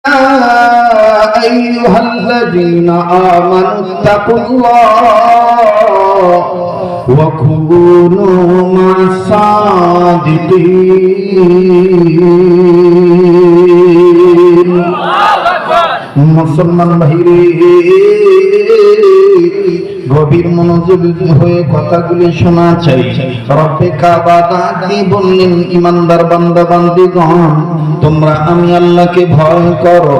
أيها الذين آمنوا اتقوا الله وكونوا مع الصادقين মুসলমান ভাইরে গভীর মনোযোগ হয়ে কথাগুলি শোনা চাই। রব্বে কাবা ডাকি বললেন, ইমানদার বান্দা বান্দীগণ, তোমরা আমি আল্লাহকে ভয় করো।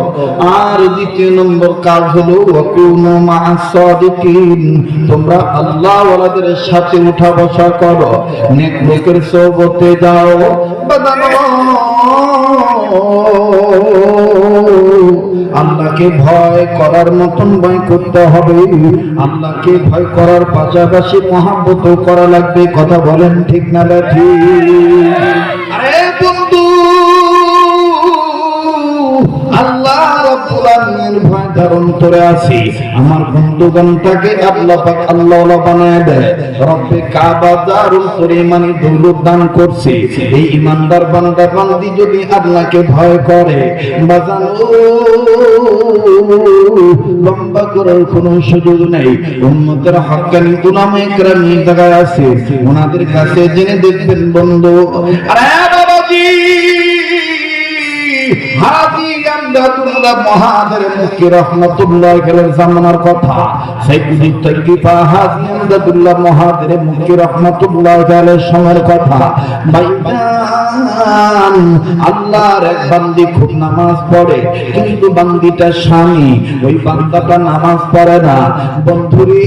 আর দ্বিতীয় নম্বর কাজ হলো ওয়াকুনু মা'আস সাদিকিন, তোমরা আল্লাহ ওয়ালাদের সাথে উঠা বসা করো, নেক লোকের সোহবতে যাও। আল্লাহকে ভয় করার মতন ভয় করতে হবে। আল্লাহকে ভয় করার পাশাপাশি মহব্বত করা লাগবে। কথা বলেন ঠিক না ঠিক? আরে বন্ধু, আল্লাহ রাব্বুল আলামিনের ভয় ধারণ করে আছি, আমার বন্ধুগণটাকে আল্লাহ পাক আল্লাহওয়ালা বানায় দেয়। রব্বে কাবা দারুল সুলাইমানি দৌলত দান করছে। এই ইমানদার বান্দা বান্দি যদি আল্লাহকে ভয় করে, বাজান লম্বা করার কোনো সুযোগ নেই। উম্মতের হক্কানি উলামায়ে কেরাম এই জায়গায় আছে, ওনাদের কাছে জেনে দেখবেন বন্ধু। আরে বাবাজি, হাজী আমদাদুল্লাহ মহাদের মুক্তি রহমাতুল্লাহ আলাইহির জামানার কথা। সাইয়্যিদুত তাকিফা হাজী আমদাদুল্লাহ মহাদের মুক্তি রহমাতুল্লাহ আলাইহির সময়ের কথা। ভাইজান, আল্লাহর এক বান্দি খুব নামাজ পড়ে, কিন্তু বান্দিটা স্বামী, ওই বান্দাটা নামাজ পড়ে না। বন্ধুরে,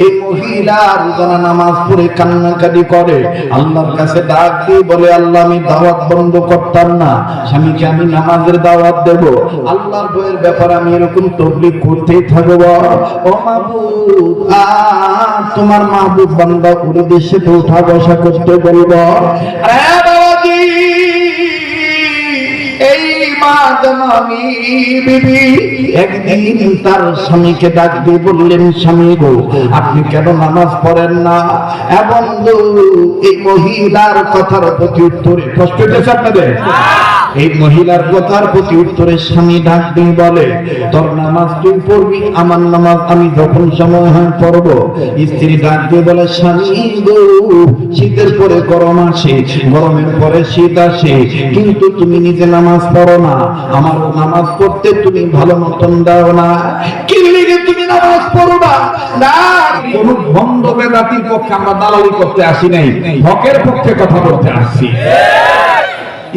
এই মহিলা রোজানা নামাজ পড়ে কান্নাকাটি করে, আল্লাহর কাছে ডাক দিয়ে বলে, আল্লাহ আমি দাওয়াত বন্ধ করতাম না, স্বামীকে আমি নামাজের দাওয়াত দেব। আল্লাহর বইয়ের ব্যাপারে আমি এরকম তাবলীগ করতেই থাকব। ও মাহবুব, তোমার মাহবুব বান্দা পুরো দেশে তো উঠা বসা করতে বলবো। আরে বাবাজি, এই মা জানানি বিবি একদিন তার স্বামীকে ডাক দিয়ে বললেন, স্বামী গো, আপনি কেন নামাজ পড়েন না? এবং এই মহিলার কথার প্রতি উত্তরে কষ্ট হয়েছে আপনাদের? এই মহিলার কথার প্রতি উত্তরে স্বামী ডাক দিয়ে বলে, তোর নামাজ তুই পড়বি, আমার নামাজ আমি যখন সময় হয় পড়ব। স্ত্রী ডাক দিয়ে বলে, স্বামী গো, শীতের পরে গরম আসে, গরমের পরে শীত আসে, কিন্তু তুমি নিজে নামাজ পড়ো না, আমার নামাজ পড়তে তুমি ভালো মতন দাও না। কি লিগে তুমি নামাজ পড়বা না? কোন বন্ধ বেদাতির পক্ষে আমরা দালালি করতে আসি নাই, হকের পক্ষে কথা বলতে আসছি।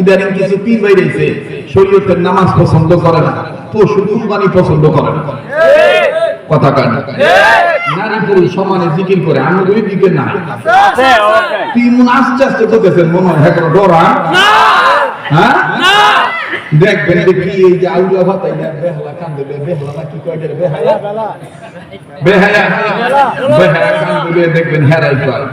ইদানিং কিছু পীর বাইরেছে, শরীয়তের নামাজ পছন্দ করে না, পশু কুরবানি পছন্দ করে না। কথা কান, নারী পুরুষ সমানে জিকির করে, আমি ওই দিকে না। তিন আস্তে আস্তে করতেছেন, মনে হয় এখন ডরা না। হ্যাঁ, দেখবেন দেখি এই যে আউলা ভাতাই না, বেহালা কান্দে, বেহালা না কি কয়, বেহায়া বেহায়া বেহায়া কান্দে, দেখবেন হেরাই কয়,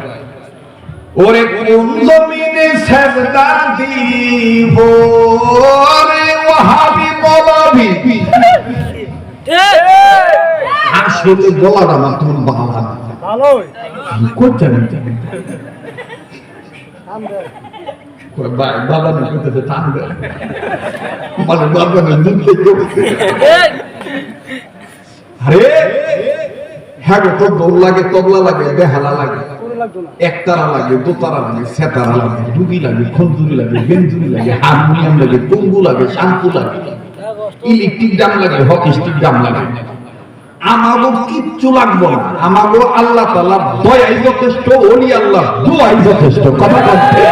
ওরে কোন জমিনে সেজদা দিব রে ওয়াহাবি মৌলবি। আসলে বলাটা মাত্র ভালোই করছেন বাবা না করতেছে, টান দেয় মানে বাবা না দুধ করছে। আরে হ্যাঁ গো, তো দৌড় লাগে, তবলা লাগে, বেহালা লাগে, একতারা লাগে, দোতারা লাগে, সেতারা লাগে, ডুবি লাগে, খন্দুরি লাগে, বেঞ্জুরি লাগে, হারমোনিয়াম লাগে, টঙ্গু লাগে, শান্তু লাগে, ইলেকট্রিক ডাম লাগে, হকি স্টিক ডাম লাগে। আমাগো কিচ্ছু লাগবো না, আমাগো আল্লাহ তাআলা দয়াই যথেষ্ট, ওলি আল্লাহ দোয়াই যথেষ্ট। কথা বলতে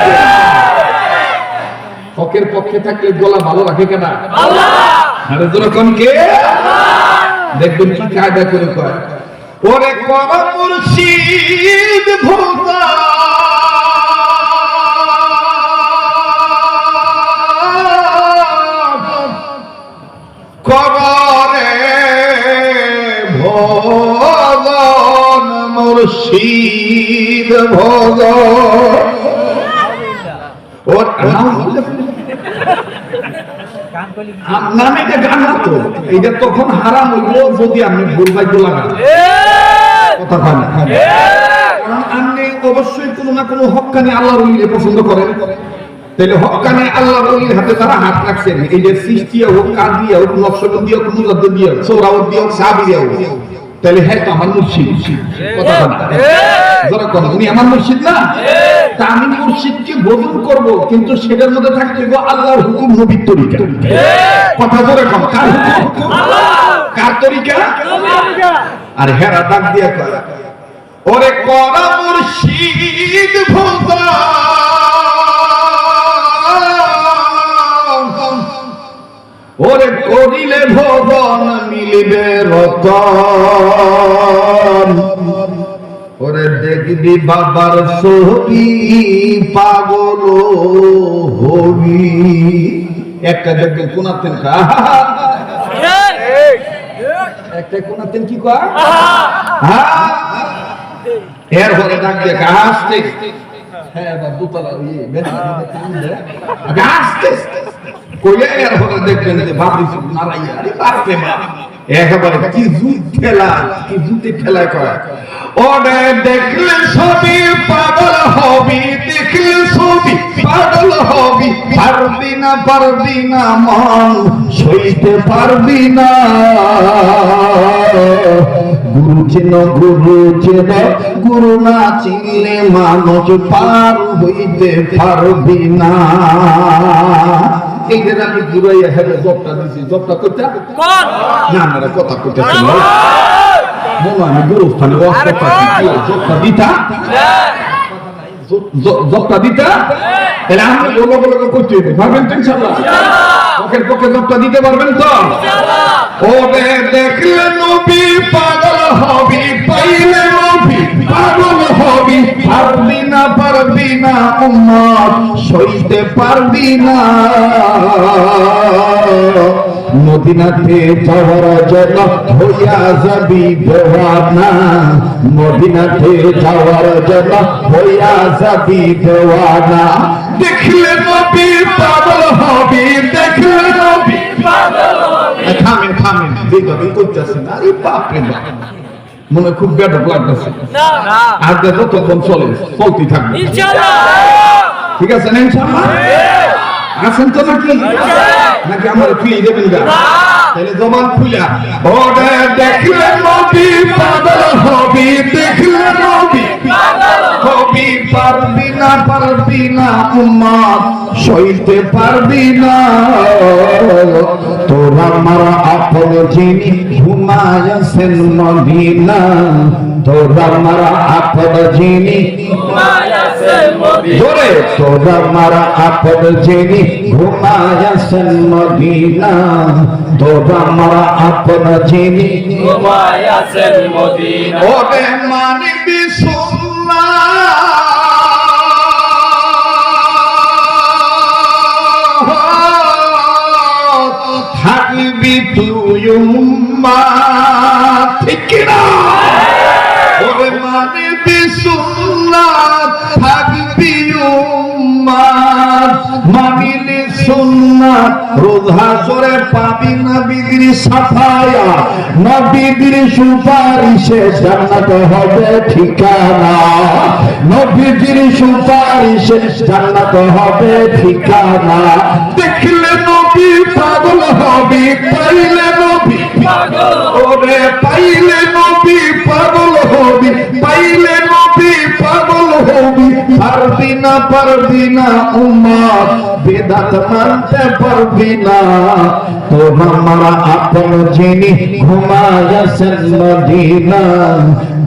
হকের পক্ষে থাকলে গলা ভালো রাখে কেন? আল্লাহ। আরে যখন কে দেখবেন কি কায়দা করে কয়, ওরে কর মুর্শিদ ভোতা করে ভজন, মুর্শিদ ভজন। ওর নাম এটা গান না তো, এটা তখন হারাম হইল যদি আপনি ভুল বাক্য লাগান। কথা বলেন, কারণ আপনি অবশ্যই কোনো না কোনো হক্কানি আল্লাহর ওলিকে পছন্দ করেন। তাহলে হক্কানে আল্লাহ ওলির হাতে তারা হাত রাখছেন, এই যে সৃষ্টি হোক, কাদিয়া হোক, নকশবন্দি হোক, মুজাদ্দিদ হোক, সোহরাওয়ার্দী হোক, সাবিরিয়া হোক, তাহলে হ্যাঁ তো আমার মুর্শিদ। কথা বলতে যারা কথা, উনি আমার মুর্শিদ না? তা আমি মুর্শিদকে গ্রহণ করব, কিন্তু সেটার মধ্যে থাকতে হবে আল্লাহর হুকুম, নবীর তরিকা। কথা জোরে কম, কার হুকুম? কার তরিকা? আর হেরা ডাক দিয়া কয়, ওরে করা মুর্শিদ ভোলা, ওরে করিলে ভজন মিলিবে রতন, ওরে দেখবি বাবার ছবি পাগল হবি। একটা দেখবেন কোনাতেন কা, একটা কোনাতেন কি কয়, এর ঘরে ডাক দিয়ে আসতে, হ্যাঁ বা দুতলা ইয়ে আসতে কইলে এর ঘরে দেখবেন যে বাবরি নারাইয়া, আরে বাপরে বাপ, একেবারে কি জুত ঠেলা, কি জুতে ঠেলায় কয়, ওরে দেখলে ছবি পাগল হবি, দেখলে ছবি পাগল হবি, পারবি না মন সইতে পারবি না, গুরু চেন গুরু না চিনলে মানুষ পার হইতে পারবি না। এই যে আমি ঘুরাইয়া হেরে জবটা দিছি, জবটা করতে না না কথা করতেছি না, মনে আমি গুরুস্থানে জবটা দিতা, জবটা দিতা, তাহলে আমি লোক করতে হবে, পারবেন তো ইনশাআল্লাহ? ওকে পক্ষে জবটা দিতে পারবেন তো? ওরে দেখলে নবী পাগল হবি, পাইলে নবী পাগল হবি, পারবি না উম্মত সইতে পারবি না, মদিনাতে যাওয়ার জন্য হইয়া যাবি দেওয়ানা, মদিনাতে যাওয়ার জন্য হইয়া যাবি দেওয়ানা, দেখলে নবী পাগল হবি, দেখলে নবী পাগল হবি। থামেন যেভাবে করতেছেন, আরে বাপরে বাপ, মনে খুব বেদক লাগতেছে, আর যতক্ষণ চলতে থাকবে ঠিক আছে না ইনশাআল্লাহ? আছেন তো নাকি আমার ফিরে দেবেন গা? তাহলে জবান খুলা, ওরে দেখলে নবী পাগল হবি, দেখলে নবী পাগল হবি, পারবি না উম্মত সইতে পারবি না, তোরা আমার আপন যিনি ঘুমায়াছেন মদিনা, তোরা আমার আপন যিনি ঘুমায়াছেন মদিনা, তোরা আমার আপন যিনি ঘুমায়াছেন মদিনা, তোরা আমার আপন যিনি ঘুমায়াছেন মদিনা, ওরে মানবি সুন্নাহ থাকবি তুই উম্মাত, ঠিক না? ওরে মানবি সুন্নাত থাকবি উম্মাত, মানিলে সুন্নাত রোজা করে পাবি নবীর সাফায়া, নবীর সুপারিশে জান্নাত হবে ঠিকানা, নবীর সুপারিশে জান্নাত হবে ঠিকানা, দেখলে নবী পাগল হবি, পাইলে নবী পাগল, ওরে পাইলে নবী পাগল হবি, পাইলে নবী পাগল হবি, পারবি না উম্মত বেদাত মানতে পারবি না, তোরা আমার আপন যিনি ঘুমায়াছেন মদিনা,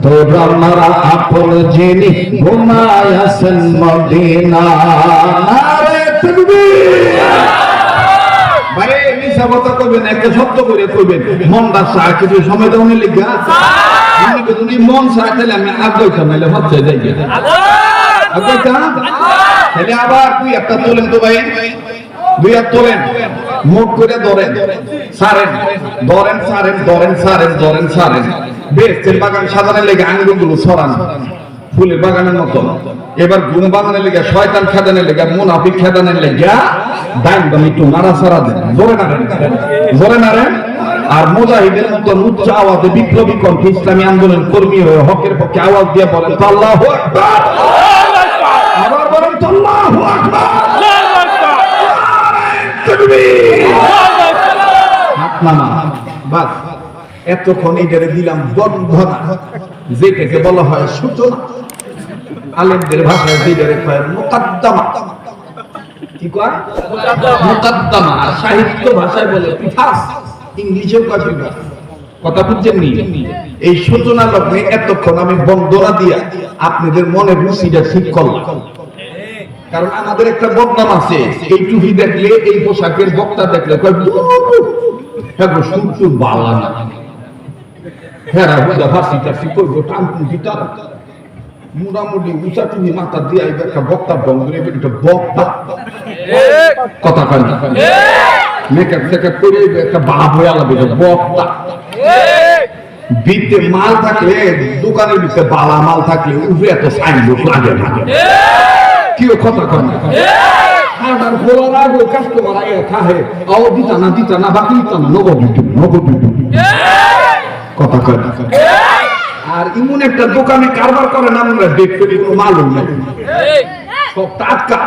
তোরা আমার আপন যিনি ঘুমায়াছেন মদিনা, নারে তাকবীর। ভাই মিছা কথা কইবেন, একটা শব্দ করে কইবেন, মনটা চা কিছু সময় দেওয়ার লিগা, আমি যদি মন চা খেলে আমি আগাইতাম, নাইলে হচ্ছে যাই আগাইতাম, তাহলে আবার তুই একটা তোলেন তো ভাই, দুই হাত তোলেন, মুখ করে ধরেন, সারেন, বেশ বাগান সাজানোর লেগে আঙ্গুলগুলো ছড়ান ফুলের বাগানের মতো, এবার গুণ বাগানের লেগে, শয়তান খেদানের লেগে, মুনাফিক খেদানের লেগে ডাইন বাম একটু নাড়াচাড়া দেন, জোরে নাড়েন, আর মুজাহিদের মতন উচ্চ আওয়াজে বিপ্লবী কণ্ঠে ইসলামী আন্দোলন কর্মী হয়ে হকের পক্ষে আওয়াজ দিয়ে বলেন আল্লাহু আকবার, আবার বলেন আল্লাহু আকবার। হাত নামা। বাস এতক্ষণ এটারে দিলাম বন্ধনা, যেটাকে বলা হয় সূচনা। আলেমদের ভাষায় যেটারে কয় মুকাদ্দামা। কি কয়? মুকাদ্দামা। আর সাহিত্য ভাষায় বলে প্রিফাস, ইংলিশেও কয় প্রিফাস। কথা বুঝছেন নি? এই সূচনা লগ্নে এতক্ষণ আমি বন্দনা দিয়া আপনাদের মনের রুচিটা ঠিক করলাম। কারণ আমাদের একটা বদনাম আছে, এই টুপি দেখলে, এই পোশাকের বক্তা দেখলে কয় সূর্য বালা না, হ্যাঁ বুঝা ভাষি টাসি করবো টানপুন গিটার মোটামুটি উঁচা টুপি মাথা দিয়ে একটা বক্তা বন্ধুরে একটা বক্তা কথা কয় না, মেকআপ টেকআপ করে একটা বাপ হয়ে আলাদা বক্তা। বিদ্যে মাল থাকলে, দোকানের ভিতরে বালা মাল থাকলে উঠে এত সাইনবোর্ড লাগে না। কি কথা কয় না? আর বলার আগে কাস্টমার আগে খাহে আও দিতা না বাকি দিতা না, নগদ কথা কয় না। আর এমন একটা দোকানে কারবার করে না, আমরা দেখতে কোনো মালুম নেই, সব টাটকা।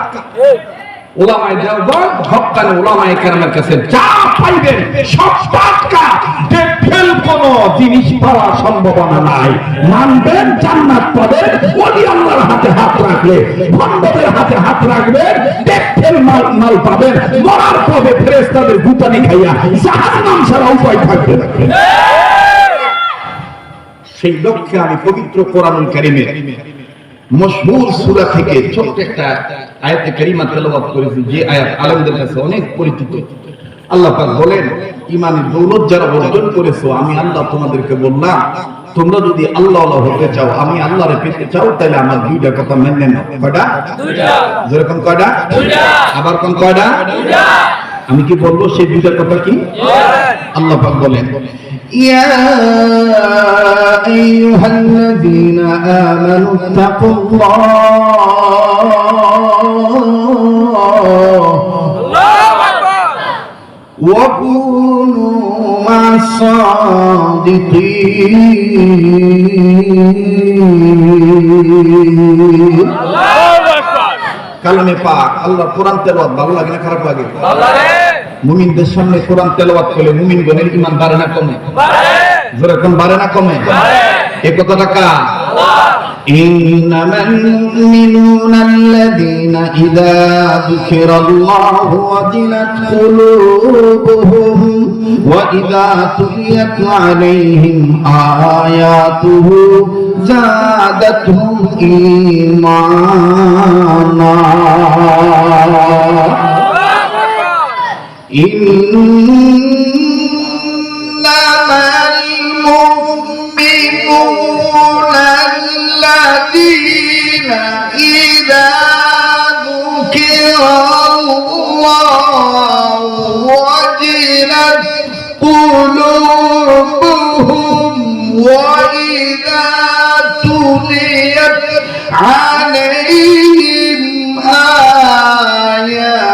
ওলামায়ে দেওবন্দ হক্কানি ওলামায়ে কেরামের কাছে যা পাইবেন সব টাটকা, দেখবেন কোনো জিনিস পাওয়ার সম্ভাবনা নাই। মানবেন জান্নাত পাবেন, ওলি আল্লাহর হাতে হাত রাখলে, ভণ্ডদের হাতে হাত রাখবেন, দেখবেন মাল পাবেন। মরার পরে ফেরেশতাদের গুতানি খাইয়া জাহান্নাম ছাড়া উপায় থাকবে না। সেই লক্ষ্যে আমি পবিত্র কোরআনুল কারীমের মশহুর সূরা থেকে ছোট্ট একটা আয়াতে কারিমা তেলাওয়াত করেছি, যে আয়াত আলেমদের কাছে অনেক পরিচিত। আল্লাহ পাক বলেন, ঈমানের দৌলত যারা অর্জন করেছো, আমি আল্লাহ তোমাদেরকে বললাম, তোমরা যদি আল্লাহ হতে চাও, আমি আল্লাহরে পেতে চাও, তাহলে আমার দুইটা কথা মেনে নাও। কয়টা? দুইটা। যেরকম কয়টা? দুইটা। আবার কোন কয়টা? দুইটা। আমি কি বলবো সেই দুইটা কথা কি? আল্লাহ পাক বলেন, ইয়া আইয়ুহাল্লাযীনা আমানু তাকুল্লাহ আল্লাহু আকবার ওয়া কুনু মা'আস সাদিকিন। আল্লাহু আকবার। কালামে পাক, আল্লাহ কোরআন তেলাওয়াত ভালো লাগে না খারাপ লাগে? ভালো লাগে। মুমিনদের সামনে কোরআন তেলাওয়াত করলে মুমিনগণের ঈমান বাড়ে না কমে? বাড়ে। যেরকম বাড়ে না কমে? বাড়ে। এই কথাটা কার? আল্লাহ। ইন্নামাল মুমিনুনা আল্লাযীনা ইযা যুকিরাল্লাহু ওয়াজিলাত কুলুবুহুম ওয়া ইযা তুলিয়াত আলাইহিম আয়াতুহু যাদাতহুম ঈমানা। ইন্নামাল মুমিনুনা আল্লাযীনা ইযা যুকিরাল্লাহু ওয়াজিলাত কুলুবুহুম ওয়া ইযা তুলিয়াত আলাইহিম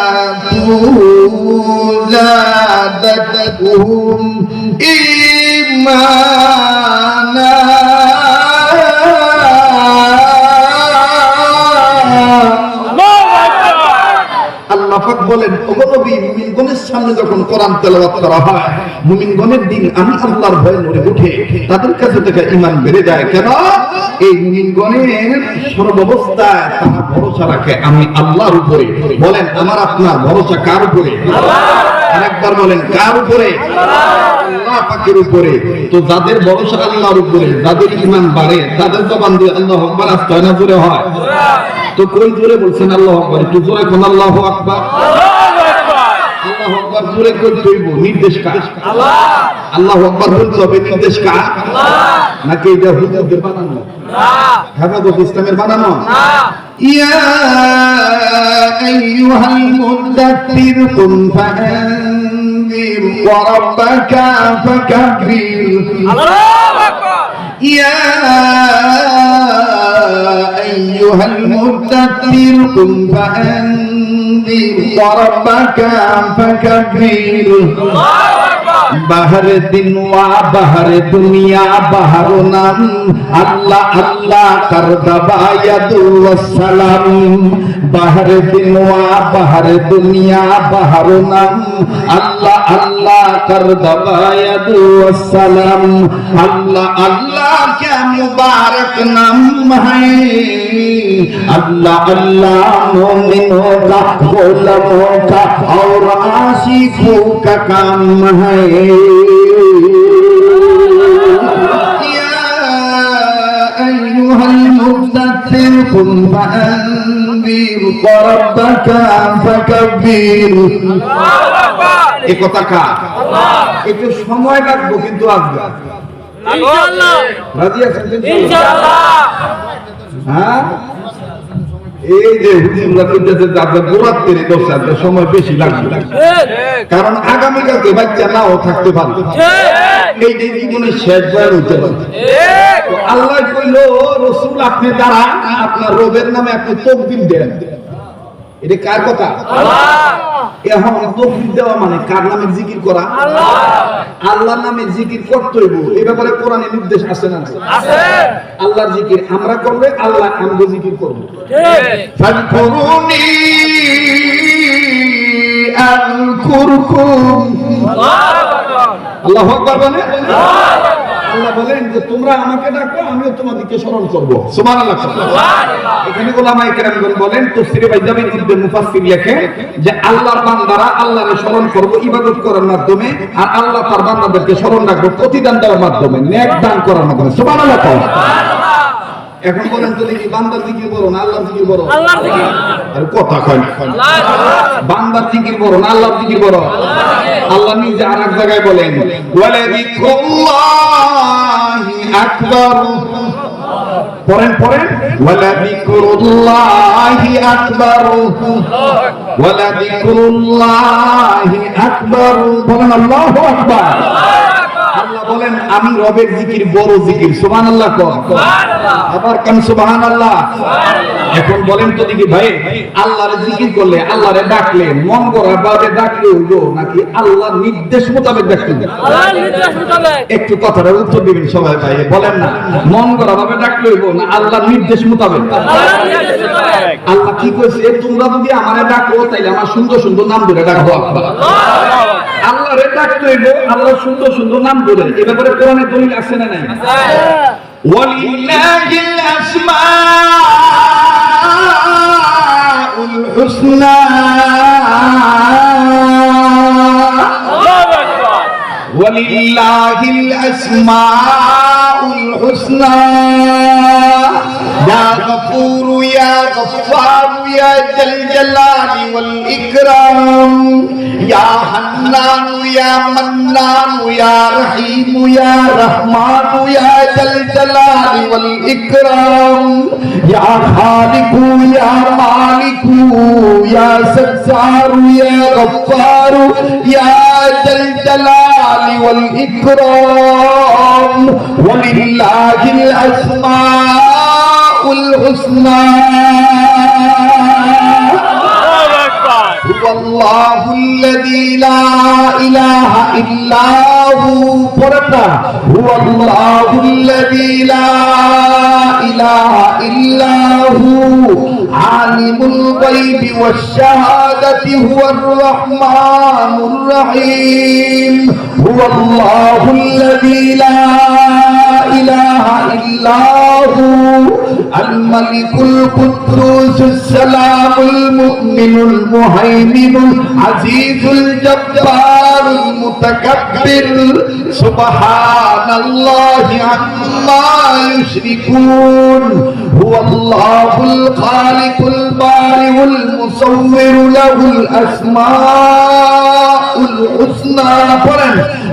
আয়াতুহু زادتهم إيمانا। আল্লাহ পাক বলেন, ওগো নবী, মুমিনগণের সামনে যখন কোরআন তেলাওয়াত করা হয়, মুমিনগণের দিন আমি আল্লাহর ভয়ে নড়ে উঠে, তাদের কাছে থেকে ঈমান বেড়ে যায়। কেন? এই মুমিনগণের সর্বাবস্থায় তারা ভরসা রাখে আমি আল্লাহর উপরে। বলেন, আমার আপনার ভরসা কার উপরে? আরেকবার বলেন, কার উপরে? আল্লাহ পাকের উপরে। তো যাদের ভরসা আল্লাহর উপরে, যাদের ঈমান বাড়ে, তাদের জবান দিয়ে আল্লাহু আকবার আসতে হয় না জোরে হয়? তো কোন জোরে বলছেন আল্লাহু আকবার? একটু জোরে কোন আল্লাহু আকবার। আল্লাহু আকবার জোরে করতে হইব, নির্দেশ কার? আল্লাহ। আল্লাহু আকবার বলতে হবে, নির্দেশ কার? আল্লাহ। নাকি এটা হুজুরদের বানানো? না। হেফাজত ইসলামের বানানো? না। ইয়া আইয়ুহাল মুদাথথির কুম ফাআনযির ওয়া রাব্বাকা ফাকাব্বির। আল্লাহু আকবার। ইয়া আইয়ুহাল মুদাথথির কুম ফাআনযির ওয়া রাব্বাকা ফাকাব্বির। আল্লাহু আকবার। বাহারে দিন ওয়া বাহারে দুনিয়া বাহারো নাম আল্লাহ আল্লাহ কর দবায়াদু ওয়াসসালাম বাহারে দিন ওয়া বাহারে দুনিয়া বাহারো নাম আল্লাহ আল্লাহ কর দবায়াদু ওয়াসসালাম अल्लाह अल्लाह क्या मुबारक नाम है अल्लाह अल्लाह मोमिनों का गोलमों का और आशिकों का काम है या अय्युहल मुद्दत्थिर कुम फअंदिर रब्बक फकब्बिर এই কথা কা একটু সময় লাগবে কিন্তু আসবে ইনশাআল্লাহ রাজি আছেন ইনশাআল্লাহ হ্যাঁ এই যে হুজুররা কইতেছে যে আপনার গোরাতের দর্শকদের সময় বেশি লাগবে কারণ আগামী কালকে বাচ্চা নাও থাকতে পারে এই যে জীবনের শেষ বয়ান হতে পারে আল্লাহ কইল রাসূল আপনি দ্বারা আপনার রবের নামে আপনি তাকবীর দেন এটা কার কথা আল্লাহ এখন তাকবীর দেওয়া মানে কার নামে জিকির করা আল্লাহ আল্লাহর নামে জিকির করতে হইব এই ব্যাপারে কোরআনে নির্দেশ আছে না আছে আল্লাহর জিকির আমরা করলে আল্লাহ আমাদের জিকির করব ঠিক ফাকুরুনি আযকুরকুম আল্লাহু আকবার বলেন আল্লাহ বলেন যে তোমরা আমাকে ডাকো আমিও তোমাদেরকে স্মরণ করব সুবহানাল্লাহ সুবহানাল্লাহ এখানে উলামায়ে কেরামগণ বলেন তাফসীরে বাইজাবির মধ্যে মুফাসসির লেখে যে আল্লাহর বান্দারা আল্লাহকে স্মরণ করব ইবাদত করার মাধ্যমে আর আল্লাহ তার বান্দাদেরকে স্মরণ রাখবে প্রতিদান দেওয়ার মাধ্যমে নেক দান করার মাধ্যমে সুবহানাল্লাহ সুবহানাল্লাহ এখন বলেন তো দেখি বান্দার জিকির করো না আল্লাহর জিকির করো আল্লাহর জিকির আর কথা কয় না বান্দার জিকির করো না আল্লাহর জিকির করো আল্লাহ নিজে আরেক জায়গায় বলেন ওয়ালা যিকরুল্লাহি আকবার পড়েন পড়েন ওয়ালা যিকরুল্লাহি আকবার ওয়ালা যিকরুল্লাহি আকবার বলেন আল্লাহু আকবার আল্লাহ বলেন আমি রবের জিকির বড় জিকির সুবহানাল্লাহ সুবহানাল্লাহ আবার কেন সুবহানাল্লাহ সুবহানাল্লাহ এখন বলেন তো দেখি ভাই আল্লাহর জিকির করলে আল্লাহরে ডাকলে মন গড়া ভাবে ডাকলে হইলো নাকি আল্লাহর নির্দেশ মোতাবেক ডাকতে হবে আল্লাহর নির্দেশ মোতাবেক একটু কথাটার উত্তর দিবেন সবাই ভাই বলেন না মন গড়া ভাবে ডাকলে হইবো না আল্লাহর নির্দেশ মোতাবেক আল্লাহর নির্দেশ মোতাবেক আল্লাহ কি কইছে তোমরা যদি আমারে ডাকো তাইলে আমার সুন্দর সুন্দর নাম ধরে ডাকো আল্লাহ আল্লাহরে ডাকতে হইবো আল্লাহর সুন্দর সুন্দর নাম ধরে এই ব্যাপারে কোরআনে দলিল আছে না নাই আছে ওয়ালিল্লাহিল আসমাউল হুসনা আল্লাহু আকবার ওয়ালিল্লাহিল আসমাউল হুসনা يا غفور يا غفار يا ذا الجلال والإكرام يا حنان يا منان يا رحيم يا رحمن يا ذا الجلال والإكرام يا خالق يا مالك يا ستار يا غفار يا ذا الجلال والإكرام ولله الأسماء الحسنى هو الله الذي لا إله إلا هو هو الله الذي لا إله إلا هو عالم الغيب والشهادة هو الرحمن الرحيم هو الله الذي لا إله إلا هو الملك القدوس السلام المؤمن المهيمن العزيز الجبار المتكبر سبحان الله عما يشركون هو الله الخالق البارئ المصور له الأسماء الحسنى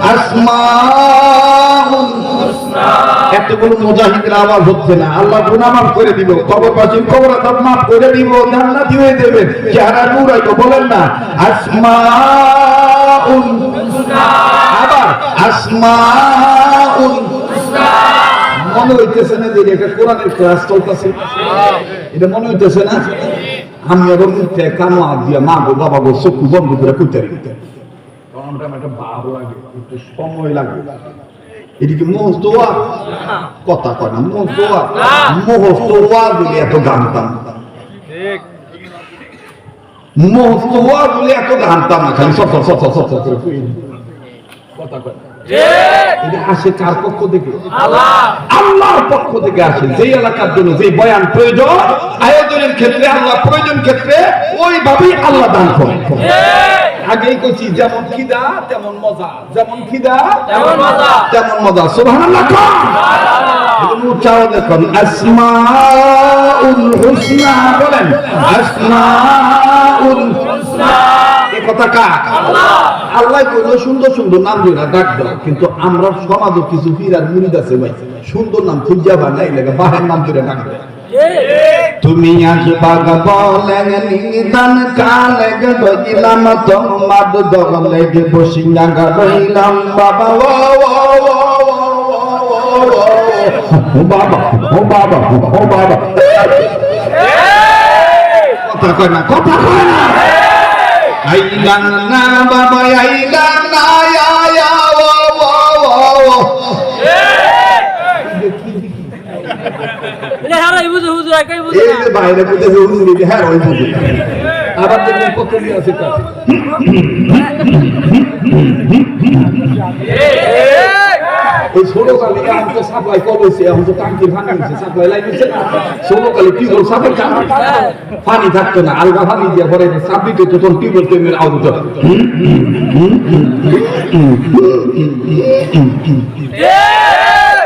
أسماء এতগুলো মুজাহিদের আওয়াজ হচ্ছে না আল্লাহ গুনাহ মাফ করে দিব কবরবাসীর কবর আযাব মাফ করে দিব জান্নাতি হয়ে দেবে চেহারা নূর হইতো বলেন না আসমাউল হুসনা আবার আসমাউল হুসনা মনে হইতেছে না যে এটা কোরআনের ক্লাস চলতেছে এটা মনে হইতেছে না আমি আবার মুখে কানো হাত দিয়া মা গো বাবা গো চক্ষু বন্ধ করে কইতে আমরা একটা ভাব লাগে, একটু সময় লাগে। এদিকে মুহূর্ত কথা কয় না, মুহূর্ত বলে এত গানতাম, মুহূর্ত বলে এত গানতাম না, খালি সত সত সত কথা কয়। এটা আসে কার পক্ষ থেকে? আল্লাহর পক্ষ থেকে আসে। যেই এলাকার জন্য যে বয়ান প্রয়োজন, আয়োজনের ক্ষেত্রে আল্লাহ প্রয়োজন ক্ষেত্রে ওইভাবেই আল্লাহ দান করে। আগেই কইছি, যেমন খিদা তেমন মজা, যেমন খিদা তেমন মজা। সুবহানাল্লাহ। দেখুন আসমাউল হুসনা বলেন, আসমাউল হুসনা। এই কথা কার? আল্লাহ কইলো সুন্দর সুন্দর নাম দিয়ে ডাক দাও, কিন্তু আমরা সমাজে কিছু ফিরার মুরিদ আছে ভাই, সুন্দর নাম খুঁজা বানাই লাগে বাহের নাম দিয়ে ডাক দাও। তুমি আসবাগ বলেন নিদান কালে গইলাম তোমার দগলে বসিয়া গাইলাম বাবা ও বাবা ও বাবা ও বাবা। কথা কয় না, কথা কয় না। আইলাম না বাবা, আইলাম না আয়া ও ও বাইরে হ্যাঁ আবার দেখবেন কত আছে ওই ছোটকালে এখন তো সাপ্লাই করেছে, এখন তো টাঙ্কি ভাঙিয়েছে, সাপ্লাই লাগিয়েছে না। ছোটকালে টিউবওয়েল সাপের পানি থাকতো না, আলগা পানি দিয়ে পরে সাপ দিতে তখন টিউবওয়েল টেমের আউট হতো।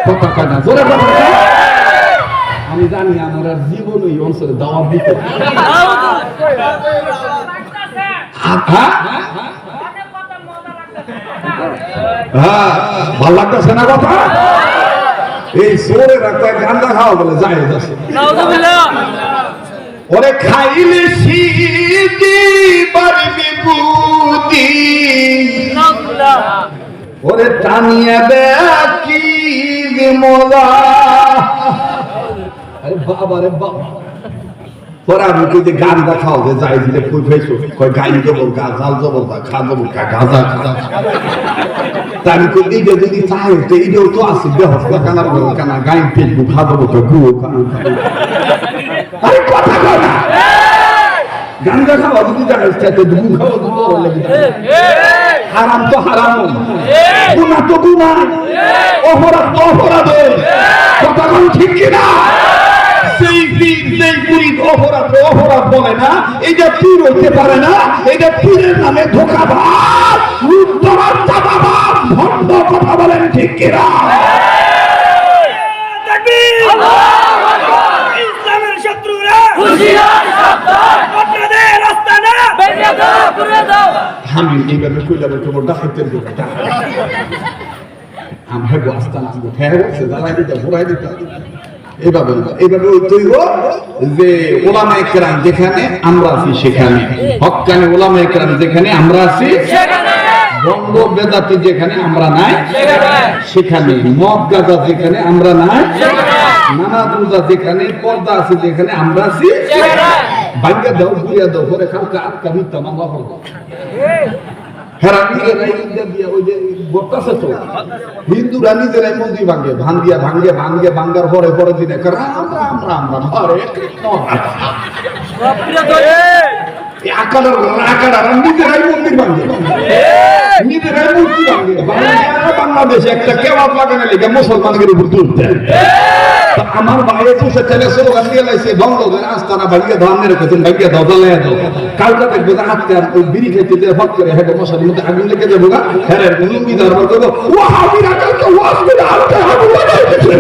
কথা কয় না, জোরে কথা। আমি জানি আমার আর জীবন ওই অঞ্চলে দাওয়াত দিতে। হ্যাঁ, ভাল লাগতেছে না কথা? এই সোরে রাখতে গান্দা খাওয়া বলে যায় যাচ্ছে। ওরে খাইলে সিদ্ধি পারবি বুদ্ধি, ওরে টানিয়ে দেখি মজা। আরে বাবা রে বাবা, পরে আমি কই যে গান দেখাও যে যাই দিলে কই ফেসো, কই গাইন দেবো, গাজাল দেবো, খা দেবো, গাজা খাজা। তা আমি কই এইটা যদি চাই তো এইটাও তো আছে, বেহস্তা কানার কানা গাইন ফেসবুক খা দেবো, তো গুয়ো খা। আরে কথা কয় না, গান দেখাও যদি জানিস তো গু খাবো, দুটো লেগে হারাম তো হারাম, গুনাহ তো গুনাহ, অপরাধ তো অপরাধ। কথা কোন ঠিক কিনা? সেই মুরিদ অপরাধ বলে না, এটা পীর হইতে পারে না, এটা পীরের নামে ধোঁকাবাজ, লুটতরাজ, চাঁদাবাজ, ভণ্ড। কথা বলেন ঠিক কিনা? ইসলামের শত্রুরা হুঁশিয়ার, সাবধান, আপনাদের আস্তানা ভেঙে দাও, পুড়ে দাও। আমি এইভাবে কইলাম তোমার ডাকাতের কথা, আমরা আস্তানা ফেরে বসে জ্বালাই দিতে, ঘোরাই দিতে। এইভাবে ওই তৈব যে ওলামায়ে কেরাম যেখানে আমরা আছি সেখানে, হক্কানি ওলামায়ে কেরাম যেখানে আমরা আছি সেখানে, বঙ্গ বেদাতি যেখানে আমরা নাই সেখানে, মদ গাঁজা যেখানে আমরা নাই সেখানে, নামাজ রোজা যেখানে, পর্দা আছে যেখানে আমরা আছি সেখানে। ভাঙ্গা দাও, গুড়িয়া দাও, পরে কালকে আটকা মিথ্যা মামলা করবো। হিন্দুরা নিজেরাই মন্দির ভাঙ্গে, ভাঙ্গার পরে পরে দিনে নিজেরাই মন্দির ভাঙ্গে, নিজেরাই মূর্তি ভাঙ্গে। বাংলাদেশে একটা কেবাব লাগানো লেগে মুসলমানদের উপর তুলতে। আমার বাইরে বসে ছেলে স্লোগান দিয়ে লাইছে, বন্ধ করে আস্তানা ভাঙ্গে দাও, আমের কাছে ভাঙ্গে দাও, জ্বালিয়ে দাও। কালকে দেখবে হাতে আর ওই বিড়ি খেতে দিয়ে ফট করে হেঁটে মশার মধ্যে আগুন লেগে যাবো গা। হ্যাঁ লুঙ্গি ধরবো করবো, ওয়াহাবিরা কালকে ওয়াজ করে হাতে আগুন লাগাইতেছে।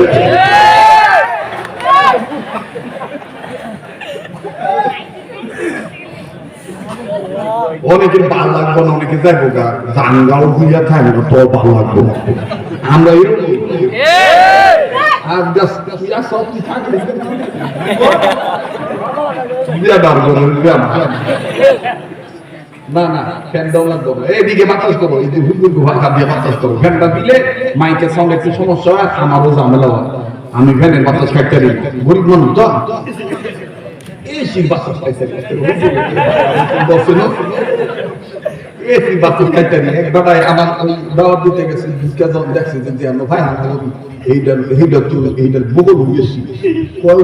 অনেকের ভালো লাগবো না, অনেকে যাইবো গা জানগাও বুঝিয়া থাকবো তো ভালো লাগবো। আমরা এরকম না না ফ্যান দাও লাগবো, এইদিকে বাতাস করবো, এই যে হুজুর ভাষা দিয়ে বাতাস করবো। ফ্যানটা দিলে মাইকের সঙ্গে একটু সমস্যা হয়, আমারও ঝামেলা হয়। আমি ফ্যানের বাতাস খাইতে পারি, গরিব মানুষ তো এসি বাসু খাইতারি এক বেটায় আমার ওই দাওয়াত দিতে গেছে ভিক্ষা যখন দেখছে যে আমরা ভাই এইটার বগল হয়েছি কয়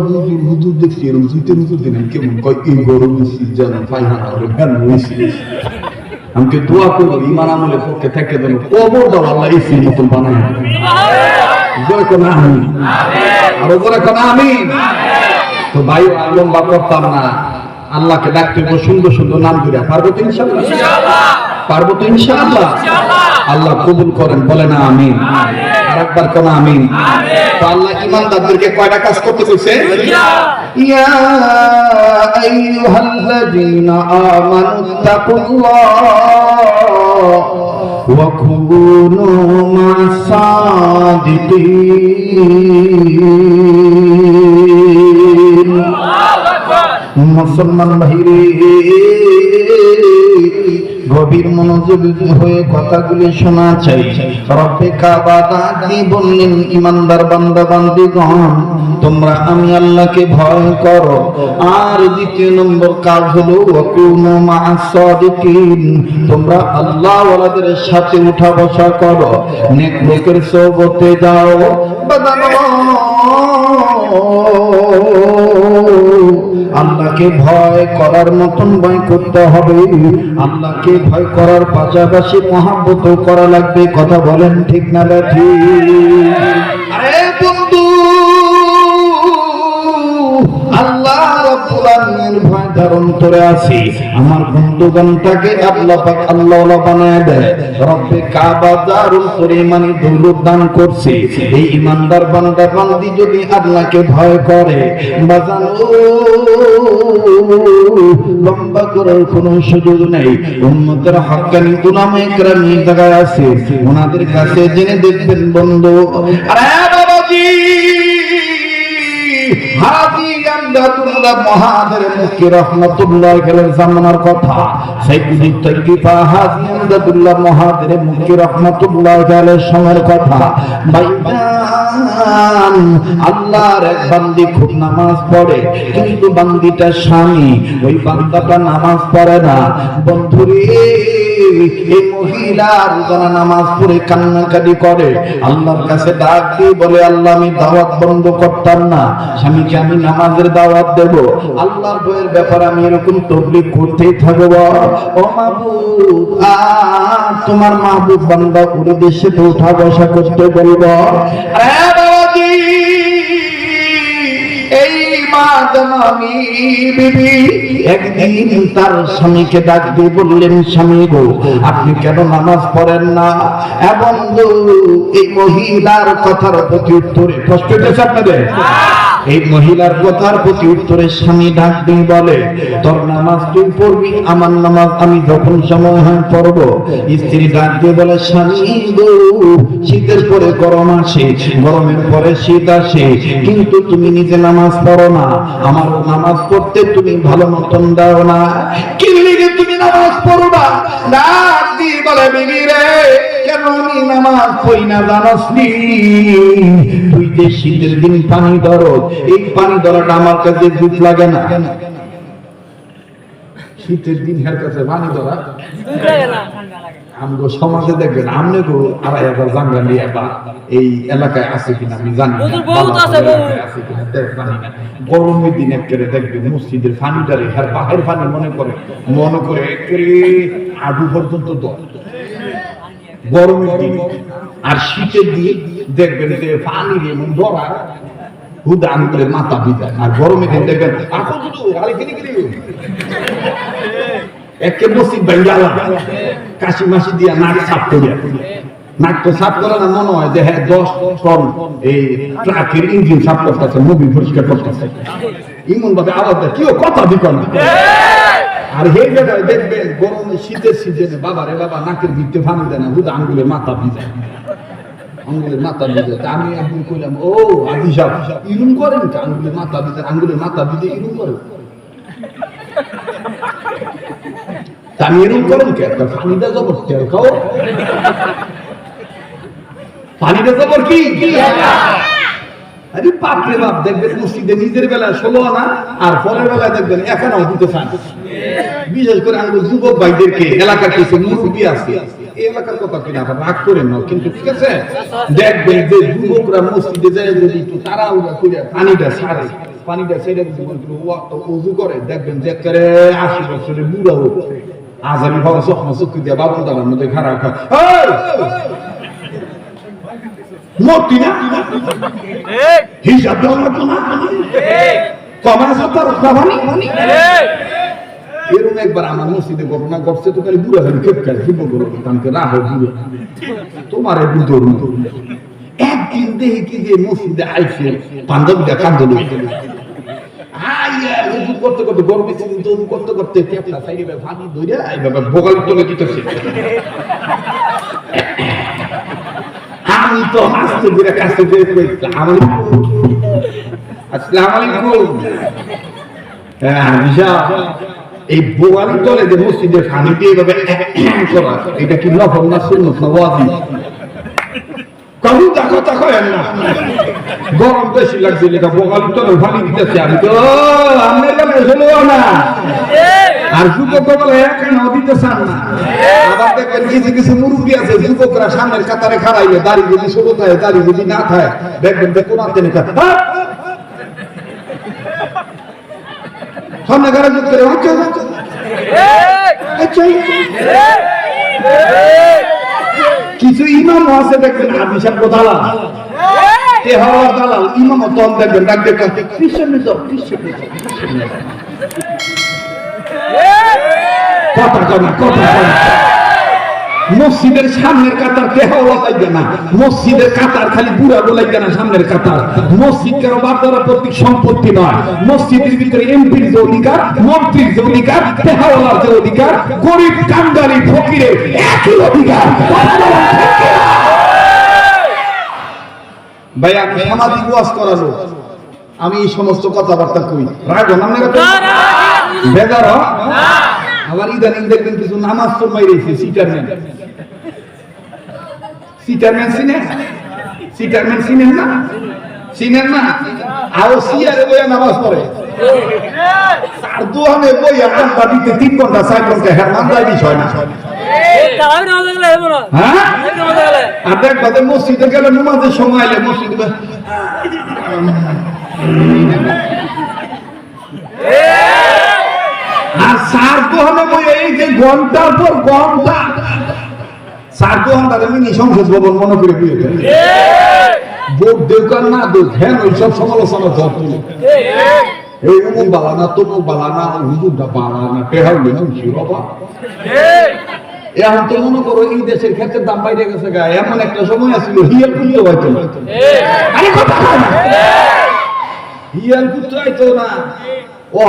হুজুর দেখছি এরকম জিতে হুজুর দিন কেমন কয় এই গরম হয়েছি যেন ফাইহানা করে ভ্যান হয়েছি আমাকে দোয়া করবো ইমান আমলের পক্ষে থেকে যেন কবর দাও আল্লাহ এসি মতন বানায় জোরে কোন আমিন আরো জোরে কোন আমিন তো ভাই লম্বা করতাম না আল্লাহকে ডাকতে সুন্দর সুন্দর নাম ধরে পারবো তো ইনশাআল্লাহ পারবো তো ইনশাআল্লাহ আল্লাহ কবুল করেন বলে না আমিন আর একবার কোন আমিন তো আল্লাহ ইমানদারদেরকে কয়টা কাজ করতে কইছে ইয়া আইয়ুহাল্লাযীনা আমানুত্তাকুল্লাহ ওয়া কুনু মা'আস-সাদিকিন মুসলমান ভাইরে গভীর মনোযোগ হয়ে কথাগুলি শোনা চাই রব্বে কাবা ডাকি বললেন ইমানদার বান্দা বান্দীগণ তোমরা আমি আল্লাহকে ভয় করো আর দ্বিতীয় নম্বর কাজ হলো ওয়াকুনু মা'আস-সাদিকিন তোমরা আল্লাহ ওয়ালাদের সাথে উঠা বসা করো নেক লোকের সোহবতে যাও বাদানো আল্লাহকে ভয় করার মতন ভয় করতে হবে আল্লাহকে ভয় করার পাশাপাশি মহব্বত করা লাগবে কথা বলেন ঠিক না ঠিক আরে বন্ধু আল্লাহ রাব্বুল আলামিনের ভয় ধারণ করে আছি আমার বন্ধুগণটাকে আল্লাহ পাক আল্লাহ বানায় দেয় রব্বে কাবা দারুল করিমানি দৌলত দান করছে এই ইমানদার বান্দা বান্দি যদি আল্লাহকে ভয় করে বাজানো লম্বা করার কোনো সুযোগ নেই উম্মতের হক্কানি উলামায়ে কেরাম এই জায়গায় আছে ওনাদের কাছে জেনে দেখবেন বন্ধু আরে বাবাজি হাজি আমদাদুল্লাহ মহাদের মুক্তি রহমাতুল্লাহ আলাইহি জামানার কথা সাইয়্যিদ তাইয়্যিবা হাজি আমদাদুল্লাহ মহাদের মুক্তি রহমাতুল্লাহ আলাইহি সময়ের কথা ভাইজান আল্লাহর এক বান্দি খুব নামাজ পড়ে কিন্তু বান্দিটা স্বামী ওই বান্দাটা নামাজ পড়ে না বন্ধুরে এই মহিলা রোজানা নামাজ পড়ে কান্নাকাটি করে আল্লাহর কাছে ডাক দিয়ে বলে আল্লাহ আমি দাওয়াত বন্ধ করতাম না স্বামীকে আমি নামাজের দাওয়াত দেব আল্লাহর ভয়ের ব্যাপারে আমি এরকম তাবলীগ করতেই থাকব ও মাহবুব আর তোমার মাহবুব বান্দা পুরো দেশে তো উঠা বসা করতে বলবো আরে বাবাজি এই মা জানামি বিবি একদিন তার স্বামীকে ডাক দিয়ে বললেন স্বামী গো আপনি কেন নামাজ পড়েন না এবং এই মহিলার কথার প্রতি উত্তরে কষ্ট হয়েছে আপনাদের এই মহিলার কথার প্রতি উত্তরে স্বামী ডাক দিয়ে বলে তোর নামাজ তুই পড়বি আমার নামাজ আমি যখন সময় হয় পড়বো স্ত্রী ডাক দিয়ে বলে স্বামী গো শীতের পরে গরম আসে গরমের পরে শীত আসে কিন্তু তুমি নিজে নামাজ পড়ো না আমার নামাজ পড়তে তুমি ভালো মতন দাও না কি লিগে তুমি নামাজ পড়বা ডাক দিয়ে বলে বিবি রে কেন আমি নামাজ পড়ি না জানোস নি তুই যে শীতের দিন পানি ধরো এই পানি ধরাটা আমার কাছে দুধ লাগে না শীতের দিন হের কাছে পানি ধরা আমগো সমাজে দেখবেন আমনে গো ২৫০০ জাঙ্গা নিয়ে বা এই এলাকায় আছে কিনা আমি জানি না গরমের দিন একেবারে দেখবেন মসজিদের পানিটারে হের পাহাড়ের পানি মনে করে একেবারে আডু পর্যন্ত দর গরমের দিন আর শীতের দিন দেখবেন যে পানি এমন ধরা হুদা আঙ্গুলের মাথা বিদায় আর গরমে দিন দেখবেন একে মসজিদ বেঙ্গালা কাশি মাসি দিয়া নাক সাফ করিয়া নাক তো সাফ করে না মনে হয় যে হ্যাঁ ১০ টন এই ট্রাকের ইঞ্জিন সাফ করতেছে মুভি পরিষ্কার করতেছে এমন ভাবে আওয়াজ দেয় কেউ কথা দিক না আর এই জায়গায় দেখবেন গরমে শীতের সিজনে বাবারে বাবা নাকের ভিতরে পানি দেয় না হুদা আঙ্গুলের মাথা ভিজায় আঙ্গুলের মাথা ভিজে আমি একদিন কইলাম ও আদি সাহেব ইলুম করেন আঙ্গুলের মাথা ভিজে আঙ্গুলের মাথা ভিজে ইলুম করেন আমি এরকম করেন কে পানিটা জবর তেল খাও পানিটা জবর কি আরে বাপরে বাপ দেখবেন মসজিদে নিজের বেলায় ১৬ আনা আর পরের বেলায় দেখবেন ১ আনাও দিতে চান বিশেষ করে আমাদের যুবক ভাইদেরকে এলাকার কিছু মুরব্বী আছে এই এলাকার কথা কিনা রাগ করে না, কিন্তু ঠিক আছে দেখবেন যে যুবকরা মসজিদে যায় যদি একটু তাড়াহুড়া করে পানিটা ছেড়ে উজু করে, দেখবেন যে করে 80 বছরের বুড়া হোক আজানি ভাবা চকমা চক্ষু দিয়ে বাবু দালার মধ্যে খারাপ মূর্তি না হিসাব দেওয়া লাগতো না কমার সাথে এরকম একবার আমার মসজিদে ঘটনা ঘটছে, তো খালি বুড়া খালি খেপ খায় যুব করো তাকে রাহ বুড়ো তোমার বুঝোর একদিন দেখি কি যে মসজিদে আইসে পাঞ্জাবিটা কান্দল করতে করতে গরমে করতে করতে পানি ধরে বোগালি তোলে দিতেছে। আমি তো হাসতে ঘুরে কাছে আসসালামু আলাইকুম। হ্যাঁ বিশাল এই বোগালি তলে যে মসজিদের পানি দিয়ে এভাবে করা, এটা কি নফল না সুন্নত না ওয়াজিব? কারণ কথা কয়েন না, গরম বেশি লাগছে এটা বোগালি তলে পানি দিতেছে, আমি তো আমার বেলা হলো না আর যুবক বলে এখানে দিতে চান না। আবার দেখবেন কিছু কিছু মুরব্বী আছে যুবকরা সামনের কাতারে খাড়াইলে দাড়ি যদি ছোট থাকে দাড়ি যদি না থাকে দেখবেন যে কোন আনতে নেই সামনে গাড়ি যুক্ত করে কিছু ইমাম আছে দেখবেন আবিশাপ দালাল দালাল ইমাম তখন দেখবেন ডাক দেখবেন কথা কনা কথা মসজিদের সামনের কাতার তেহাওয়া লাগবে না, মসজিদের কাতার খালি বুড়া বলাইবে না, সামনের কাতার মসজিদ কারো বাপদাদা প্রতীক সম্পত্তি নয়। মসজিদের ভিতরে এমপির যে অধিকার, মন্ত্রীর যে অধিকার, তেহাওয়ালার যে অধিকার, গরিব কাঙ্গালি ফকিরের একই অধিকার। ভাই আমি সামাজিক ওয়াজ করালো, আমি এই সমস্ত কথাবার্তা কই রাখবো না বেজার আবার ইদানিং দেখবেন কিছু নামাজ তো মাইরেছে সিটারম্যান চিনেন না আরো সিয়ারে বইয়া নামাজ পড়ে তার দোহানে বইয়া ঘন্টা দিতে 3 ঘন্টা 4 ঘন্টা হ্যাঁ মানদার বিষয় না। হ্যাঁ আর দেখবেন মসজিদে গেলে নামাজের সময় এলে মসজিদে আর সার দোহানে বইয়া এই যে ঘন্টার পর ঘন্টা সার দোহানটা মিনি সংসদ ভবন মনে করে বুঝে ভোট দেউকার না দোক হ্যাঁ ওই সব সমালোচনা ধরত এই অমুক বালানা তমুক বালানা হুজুরটা বালানা পেহাউলে মুন্সি বাবা। এখন তো মনে করো এই দেশের ক্ষেত্রে দাম বাইরে গেছে গা, এমন একটা সময় আসছিল হিয়াল পুত্র হয়তো না, হিয়াল পুত্র হয়তো না ও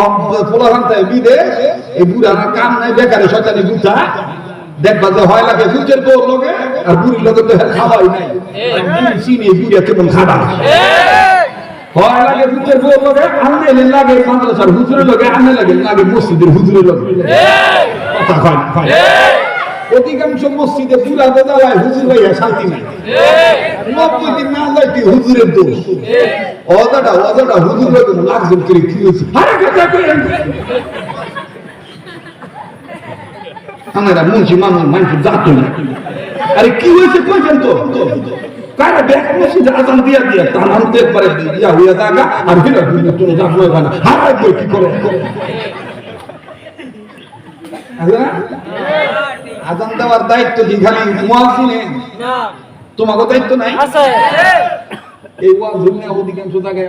পোলাখান্তায় বিদেশ এই বুড়ার কাম নাই বেকারে শয়তানি বুঝা দেখবা যে হয় লাগে ফুচের বউর লগে আর বুড়ির লগে তো খাওয়াই নাই চিনি বুড়িয়া কেমন খাবা হয় লাগে ফুচের বউর লগে আনলে লাগে মাদ্রাসার হুজুরের লগে আনলে লাগে মসজিদের হুজুরের লগে কথা কয় অধিকাংশ মসজিদে পুরা বেদালায় হুজুর ভাইয়া শান্তি নাই 90 দিন না যাইতে হুজুরের দোষ অজাটা হুজুর ভাই লাগজন করে কি হয়েছে আমরা মুন্সি মানুষ জাতো না আরে কি হয়েছে কইছেন তো কারা ব্যাক মসজিদে আজান দিয়া তার নামতে একবারে ইয়া হইয়া থাকা আর ফিরে তুমি যাবো না হারাই বই কি করে আজান দেওয়ার দায়িত্ব কি খালি মুয়াজ্জিনের না? তোমাকে দায়িত্ব নাই? আছে এই ওয়াজ অধিকাংশ জায়গায়